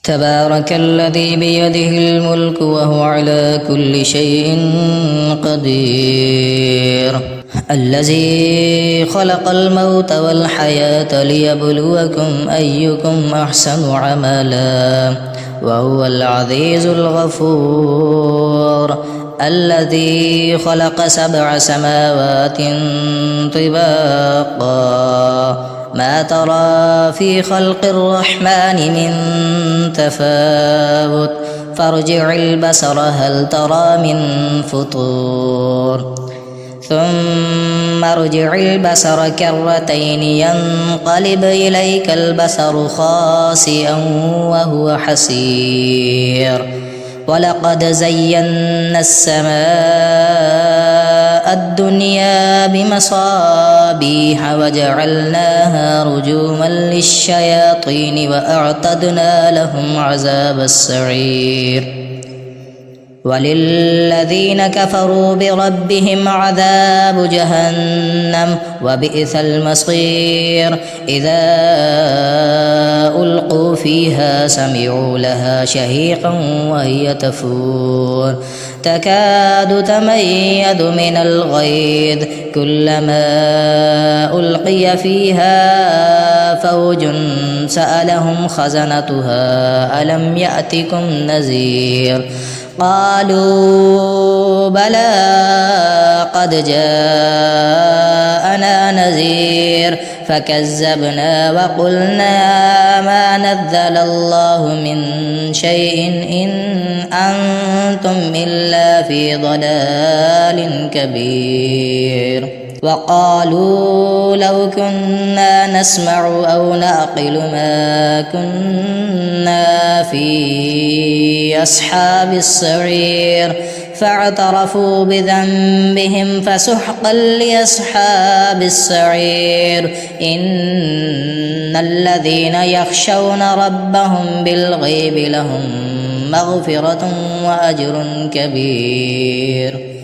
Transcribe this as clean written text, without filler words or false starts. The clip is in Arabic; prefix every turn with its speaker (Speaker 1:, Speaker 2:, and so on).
Speaker 1: تبارك الذي بيده الملك وهو على كل شيء قدير. الذي خلق الموت والحياة ليبلوكم أيكم أحسن عملا وهو العزيز الغفور. الذي خلق 7 سماوات طباقا ما ترى في خلق الرحمن من تفاوت فارجع البصر هل ترى من فطور ثم ارجع البصر كرتين ينقلب إليك البصر خاسئا وهو حسير. ولقد زينا السماء الدنيا بمصابيح وجعلناها رجوما للشياطين وأعتدنا لهم عذاب السعير. وللذين كفروا بربهم عذاب جهنم وبئس المصير. إذا ألقوا فيها سمعوا لها شهيقا وهي تفور تكاد تميز من الغيظ كلما ألقي فيها فوج سألهم خزنتها ألم يأتكم نذير قالوا بلى قد جاءنا نذير فكذبنا وقلنا ما نزل الله من شيء إن أنتم إلا في ضلال كبير. وقالوا لو كنا نسمع أو نعقل ما كنا في أصحاب السعير فاعترفوا بذنبهم فسحقا لأصحاب السعير. إن الذين يخشون ربهم بالغيب لهم مغفرة وأجر كبير.